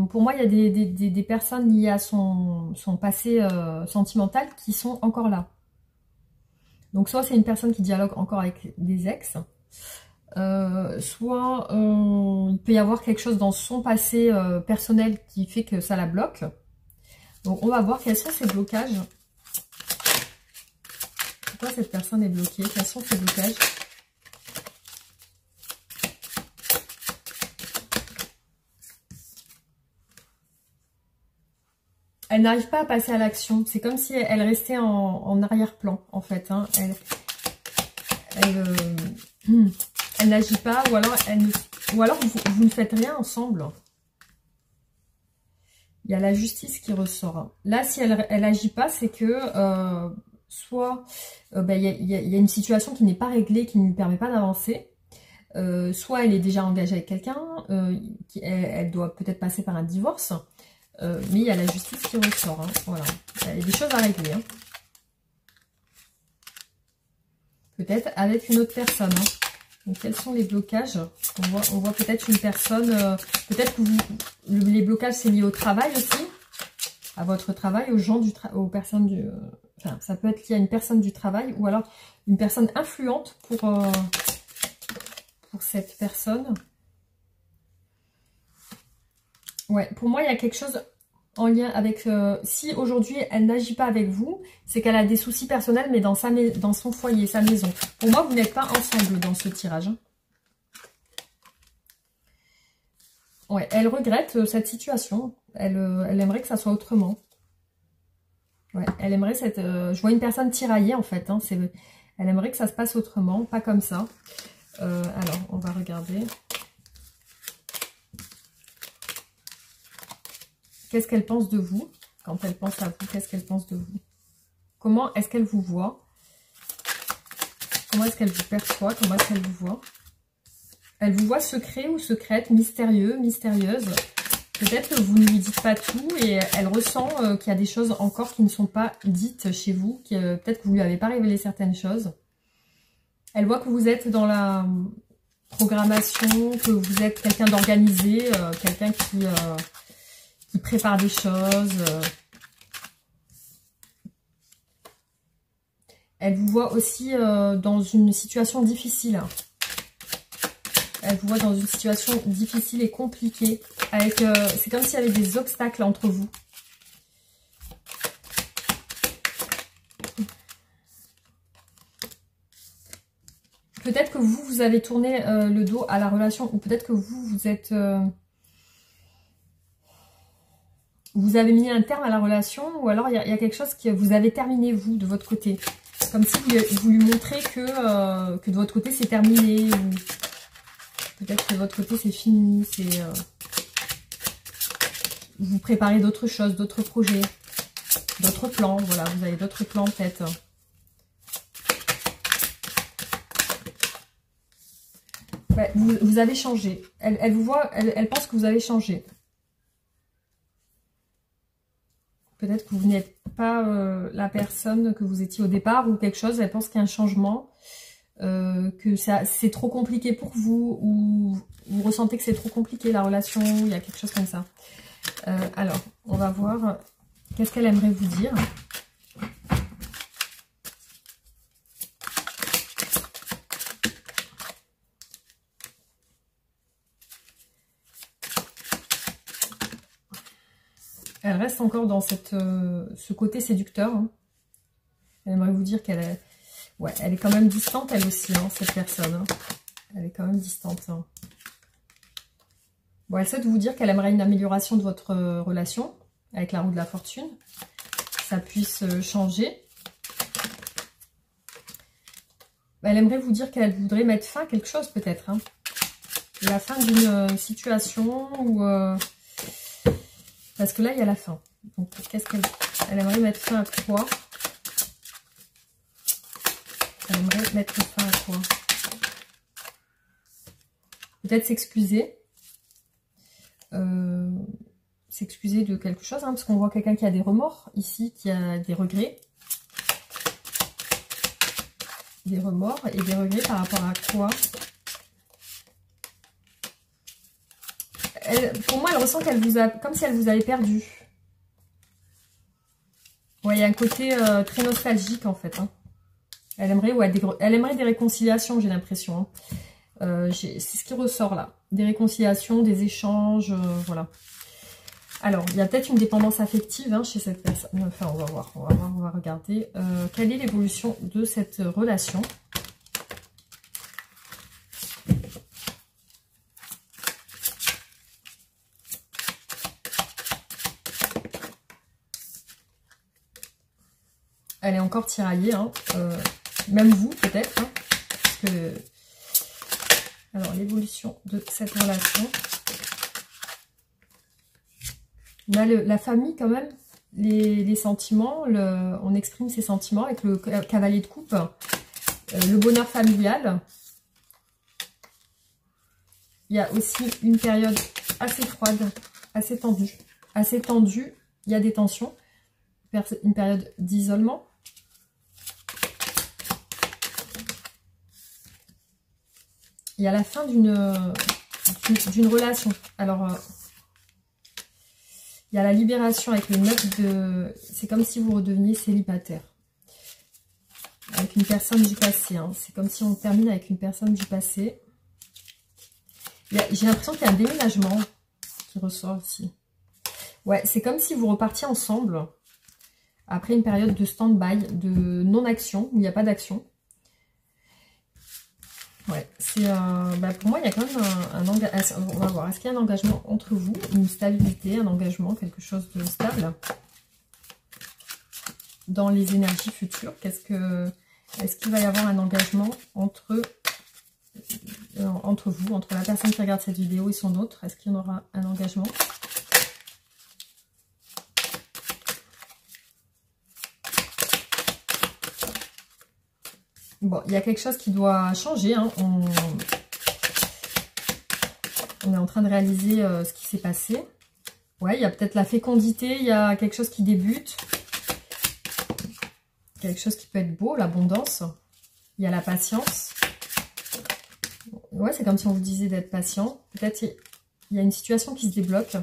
pour moi, il y a des personnes liées à son passé sentimental qui sont encore là. Donc, soit c'est une personne qui dialogue encore avec des ex, soit il peut y avoir quelque chose dans son passé personnel qui fait que ça la bloque. Donc, on va voir quels sont ces blocages. Pourquoi cette personne est bloquée? Quels sont ces blocages? elle n'arrive pas à passer à l'action. C'est comme si elle restait en arrière-plan, en fait. Hein. Elle n'agit pas, ou alors vous ne faites rien ensemble. Il y a la justice qui ressort. Là, si elle n'agit pas, c'est que soit il y a une situation qui n'est pas réglée, qui ne lui permet pas d'avancer. Soit elle est déjà engagée avec quelqu'un, elle doit peut-être passer par un divorce. Mais il y a la justice qui ressort. Hein. Voilà. Il y a des choses à régler. Hein. Peut-être avec une autre personne. Hein. Donc, quels sont les blocages? On voit peut-être une personne... peut-être que les blocages, c'est lié au travail aussi. À votre travail, aux gens aux personnes du... enfin, ça peut être lié à une personne du travail. Ou alors une personne influente pour cette personne. Ouais, pour moi, il y a quelque chose en lien avec... si aujourd'hui, elle n'agit pas avec vous, c'est qu'elle a des soucis personnels, mais dans son foyer, sa maison. Pour moi, vous n'êtes pas ensemble dans ce tirage. Hein. Ouais, elle regrette cette situation. Elle aimerait que ça soit autrement. Ouais, elle aimerait cette... je vois une personne tiraillée, en fait. Hein, elle aimerait que ça se passe autrement, pas comme ça. Alors, on va regarder... Qu'est-ce qu'elle pense de vous? Quand elle pense à vous, qu'est-ce qu'elle pense de vous? Comment est-ce qu'elle vous voit? Comment est-ce qu'elle vous perçoit? Comment est-ce qu'elle vous voit? Elle vous voit secret ou secrète, mystérieux, mystérieuse. Peut-être que vous ne lui dites pas tout et elle ressent qu'il y a des choses encore qui ne sont pas dites chez vous. Peut-être que vous ne lui avez pas révélé certaines choses. Elle voit que vous êtes dans la programmation, que vous êtes quelqu'un d'organisé, quelqu'un qui prépare des choses. Elle vous voit aussi dans une situation difficile. Elle vous voit dans une situation difficile et compliquée. C'est comme s'il y avait des obstacles entre vous. Peut-être que vous avez tourné le dos à la relation. Ou peut-être que vous êtes... vous avez mis un terme à la relation, ou alors il y a quelque chose que vous avez terminé, vous, de votre côté. Comme si vous lui montrez que de votre côté, c'est terminé. Ou peut-être que de votre côté, c'est fini. Vous préparez d'autres choses, d'autres projets, d'autres plans. Voilà, vous avez d'autres plans en tête. Ouais, vous avez changé. Elle vous voit, elle pense que vous avez changé. Peut-être que vous n'êtes pas la personne que vous étiez au départ ou quelque chose. Elle pense qu'il y a un changement, que c'est trop compliqué pour vous ou vous ressentez que c'est trop compliqué la relation. Il y a quelque chose comme ça. Alors, on va voir qu'est-ce qu'elle aimerait vous dire. Elle reste encore dans ce côté séducteur. Hein. Elle aimerait vous dire qu'elle est... Ouais, elle est quand même distante, elle aussi, hein, cette personne. Hein. Elle est quand même distante. Hein. Bon, elle souhaite vous dire qu'elle aimerait une amélioration de votre relation avec la roue de la fortune. Que ça puisse changer. Elle aimerait vous dire qu'elle voudrait mettre fin à quelque chose, peut-être. Hein. La fin d'une situation ou... parce que là, il y a la fin. Donc, qu'est-ce qu'elle aimerait mettre fin à quoi? Elle aimerait mettre fin à quoi? Peut-être s'excuser. S'excuser de quelque chose, hein, parce qu'on voit quelqu'un qui a des remords ici, qui a des regrets. Des remords et des regrets par rapport à quoi? Pour moi, elle ressent qu'elle vous a, comme si elle vous avait perdu. Ouais, il y a un côté très nostalgique en fait. Hein. Elle aimerait, ouais, elle aimerait des réconciliations, j'ai l'impression. Hein. C'est ce qui ressort là. Des réconciliations, des échanges, voilà. Alors, il y a peut-être une dépendance affective hein, chez cette personne. Enfin, on va voir, on va regarder. Quelle est l'évolution de cette relation ? Elle est encore tiraillée, hein. Même vous peut-être. Hein, parce que... Alors, l'évolution de cette relation. On a la famille quand même, les sentiments, on exprime ses sentiments avec le cavalier de coupe, le bonheur familial. Il y a aussi une période assez froide, assez tendue. Assez tendue, il y a des tensions. Une période d'isolement. Il y a la fin d'une relation. Alors, il y a la libération avec le 9 de... C'est comme si vous redeveniez célibataire. Avec une personne du passé. Hein. C'est comme si on termine avec une personne du passé. J'ai l'impression qu'il y a un déménagement qui ressort aussi. Ouais, c'est comme si vous repartiez ensemble après une période de stand-by, de non-action, où il n'y a pas d'action. Ouais, c'est pour moi, il y a quand même un engagement. On va voir, est-ce qu'il y a un engagement entre vous, une stabilité, un engagement, quelque chose de stable dans les énergies futures? Est-ce qu'il va y avoir un engagement entre vous, entre la personne qui regarde cette vidéo et son autre? Est-ce qu'il y en aura un engagement? Bon, il y a quelque chose qui doit changer. Hein. On est en train de réaliser ce qui s'est passé. Ouais, il y a peut-être la fécondité, il y a quelque chose qui débute. Quelque chose qui peut être beau, l'abondance. Il y a la patience. Ouais, c'est comme si on vous disait d'être patient. Peut-être il y a une situation qui se débloque.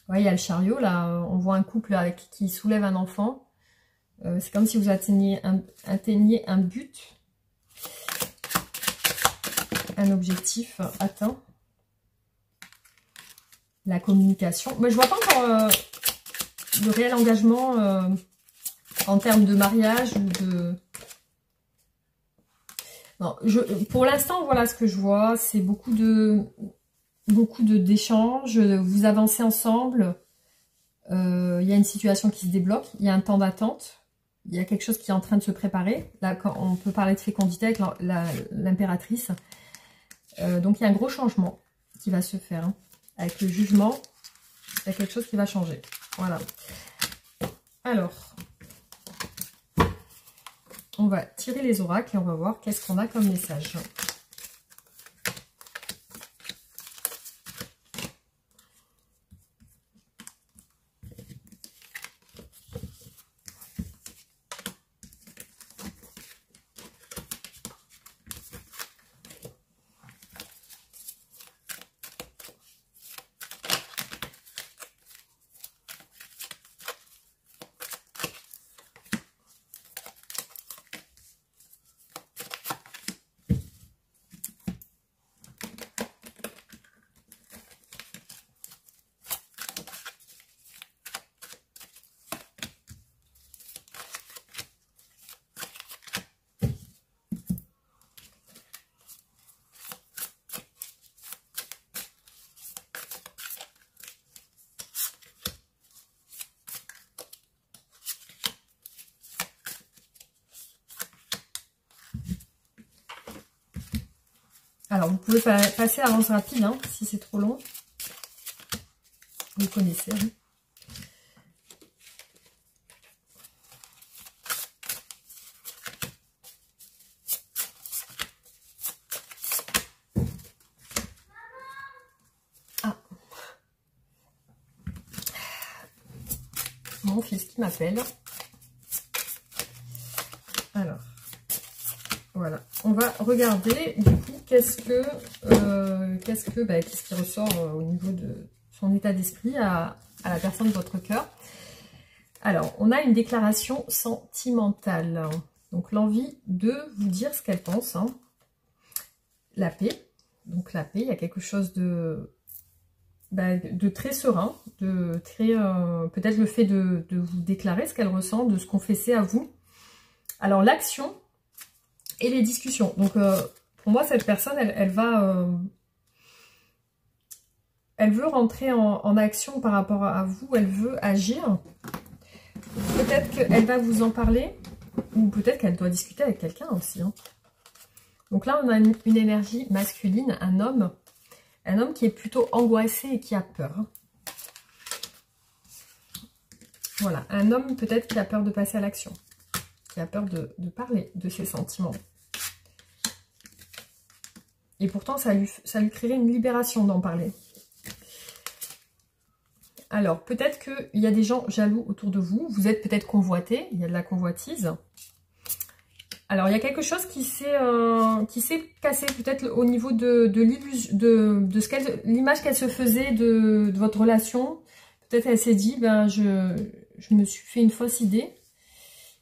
Ouais, il y a le chariot, là. On voit un couple qui soulève un enfant. C'est comme si vous atteigniez un but. Un objectif atteint. La communication. Mais je vois pas encore le réel engagement en termes de mariage ou de... Non, pour l'instant, voilà ce que je vois. C'est beaucoup d'échanges. Vous avancez ensemble. Il y a une situation qui se débloque. Il y a un temps d'attente. Il y a quelque chose qui est en train de se préparer. Là, quand on peut parler de fécondité avec l'impératrice. Donc, il y a un gros changement qui va se faire. Hein. Avec le jugement, il y a quelque chose qui va changer. Voilà. Alors, on va tirer les oracles et on va voir qu'est-ce qu'on a comme message. Alors, vous pouvez passer à l'avance rapide, hein, si c'est trop long. Vous connaissez. Hein. Ah. Mon fils qui m'appelle. Alors, voilà. On va regarder, du coup, qu'est-ce qui ressort au niveau de son état d'esprit à la personne de votre cœur. Alors, on a une déclaration sentimentale. Donc, l'envie de vous dire ce qu'elle pense. Hein. La paix. Donc, la paix, il y a quelque chose de très serein, de très peut-être le fait de vous déclarer ce qu'elle ressent, de se confesser à vous. Alors, l'action et les discussions. Donc, pour moi, cette personne, elle elle veut rentrer en action par rapport à vous, elle veut agir. Peut-être qu'elle va vous en parler, ou peut-être qu'elle doit discuter avec quelqu'un aussi. Hein. Donc là, on a une énergie masculine, un homme qui est plutôt angoissé et qui a peur. Hein. Voilà, un homme peut-être qui a peur de passer à l'action, qui a peur de parler de ses sentiments. Et pourtant, ça lui créerait une libération d'en parler. Alors, peut-être qu'il y a des gens jaloux autour de vous. Vous êtes peut-être convoité, il y a de la convoitise. Alors, il y a quelque chose qui s'est cassé peut-être au niveau de l'image qu'elle se faisait de votre relation. Peut-être elle s'est dit, ben, je me suis fait une fausse idée.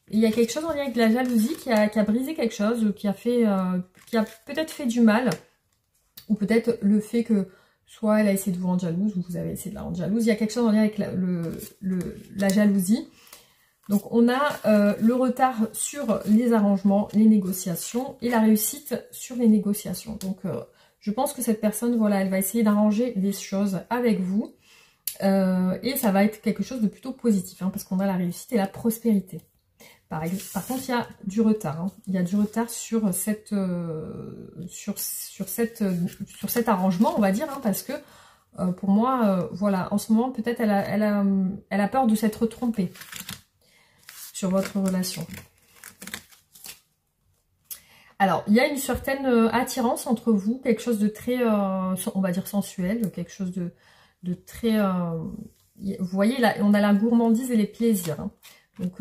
Et il y a quelque chose en lien avec la jalousie qui a brisé quelque chose, qui a peut-être fait du mal. Ou peut-être le fait que soit elle a essayé de vous rendre jalouse, ou vous avez essayé de la rendre jalouse. Il y a quelque chose en lien avec la jalousie. Donc on a le retard sur les arrangements, les négociations, et la réussite sur les négociations. Donc je pense que cette personne, voilà, elle va essayer d'arranger les choses avec vous. Et ça va être quelque chose de plutôt positif, hein, parce qu'on a la réussite et la prospérité. Par contre, il y a du retard. Hein. Il y a du retard sur cet arrangement, on va dire, hein, parce que pour moi, voilà, en ce moment, peut-être elle a peur de s'être trompée sur votre relation. Alors, il y a une certaine attirance entre vous, quelque chose de très, on va dire, sensuel, quelque chose de très... vous voyez, là, on a la gourmandise et les plaisirs. Hein. Donc,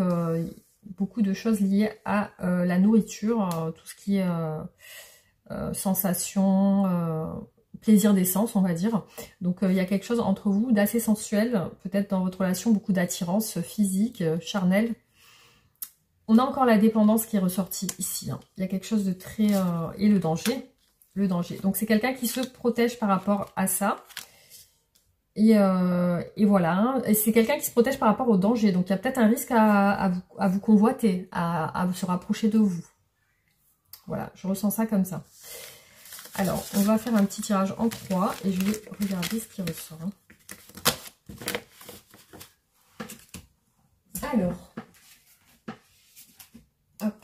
beaucoup de choses liées à la nourriture, tout ce qui est sensation, plaisir des sens, on va dire. Donc il y a quelque chose entre vous d'assez sensuel, peut-être dans votre relation, beaucoup d'attirance physique, charnelle. On a encore la dépendance qui est ressortie ici. Hein. Il y a quelque chose de très... et le danger. Le danger. Donc c'est quelqu'un qui se protège par rapport à ça. Et voilà, hein. Et c'est quelqu'un qui se protège par rapport au danger. Donc il y a peut-être un risque à vous convoiter, à se rapprocher de vous. Voilà, je ressens ça comme ça. Alors, on va faire un petit tirage en 3 et je vais regarder ce qui ressort. Hein. Alors, hop.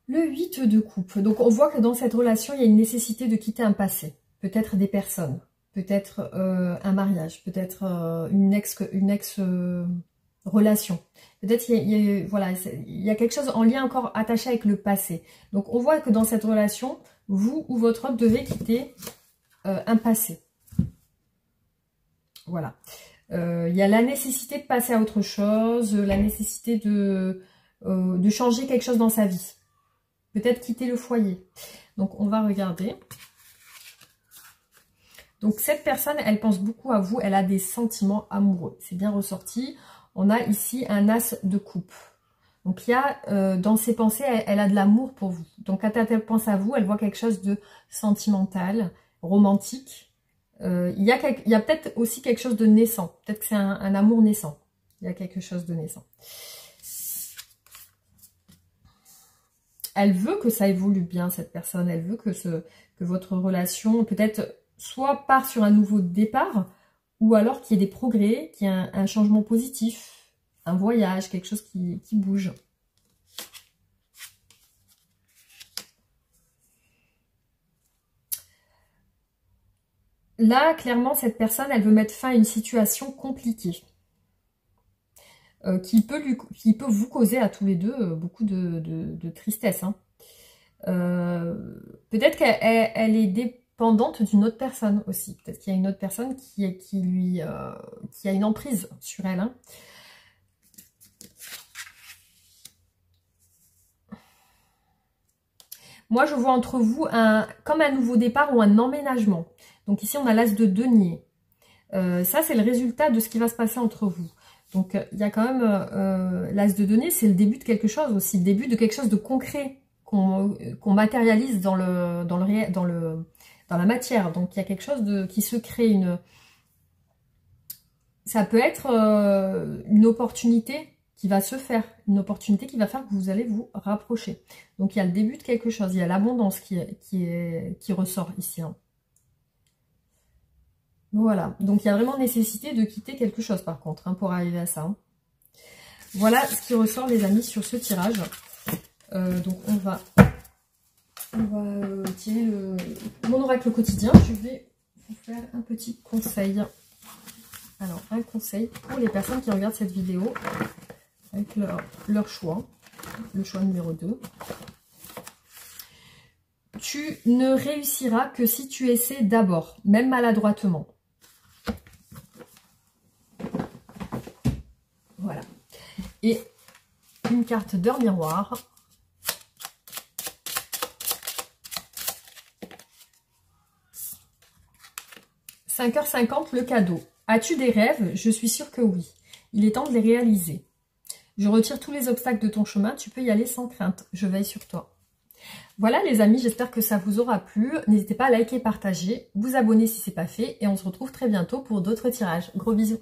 Le 8 de coupe. Donc on voit que dans cette relation, il y a une nécessité de quitter un passé. Peut-être des personnes, peut-être un mariage, peut-être une ex relation. Peut-être voilà, il y a quelque chose en lien encore attaché avec le passé. Donc on voit que dans cette relation, vous ou votre autre devez quitter un passé. Voilà. Il y a la nécessité de passer à autre chose, la nécessité de changer quelque chose dans sa vie. Peut-être quitter le foyer. Donc, on va regarder. Donc, cette personne, elle pense beaucoup à vous. Elle a des sentiments amoureux. C'est bien ressorti. On a ici un as de coupe. Donc, il y a, dans ses pensées, elle a de l'amour pour vous. Donc, quand elle pense à vous, elle voit quelque chose de sentimental, romantique. Il y a peut-être aussi quelque chose de naissant. Peut-être que c'est un amour naissant. Il y a quelque chose de naissant. Elle veut que ça évolue bien, cette personne. Elle veut que votre relation, peut-être, soit part sur un nouveau départ, ou alors qu'il y ait des progrès, qu'il y ait un changement positif, un voyage, quelque chose qui bouge. Là, clairement, cette personne, elle veut mettre fin à une situation compliquée. Qui peut vous causer à tous les deux beaucoup de tristesse. Hein. Peut-être qu'elle est dépendante d'une autre personne aussi. Peut-être qu'il y a une autre personne qui a une emprise sur elle. Hein. Moi, je vois entre vous comme un nouveau départ ou un emménagement. Donc ici, on a l'as de denier. Ça, c'est le résultat de ce qui va se passer entre vous. Donc, il y a quand même l'as de denier, c'est le début de quelque chose aussi, le début de quelque chose de concret qu'on matérialise dans la matière. Donc, il y a quelque chose qui se crée. Ça peut être une opportunité qui va se faire, une opportunité qui va faire que vous allez vous rapprocher. Donc, il y a le début de quelque chose, il y a l'abondance qui ressort ici. Hein. Voilà, donc il y a vraiment nécessité de quitter quelque chose par contre, hein, pour arriver à ça. Hein. Voilà ce qui ressort les amis sur ce tirage. Donc on va tirer mon oracle quotidien. Je vais vous faire un petit conseil. Alors un conseil pour les personnes qui regardent cette vidéo avec leur choix. Le choix numéro 2. Tu ne réussiras que si tu essaies d'abord, même maladroitement. Voilà. Et une carte d'heure miroir. « 5h50, le cadeau. As-tu des rêves? Je suis sûre que oui. Il est temps de les réaliser. Je retire tous les obstacles de ton chemin. Tu peux y aller sans crainte. Je veille sur toi. » Voilà les amis, j'espère que ça vous aura plu. N'hésitez pas à liker, partager, vous abonner si ce n'est pas fait. Et on se retrouve très bientôt pour d'autres tirages. Gros bisous.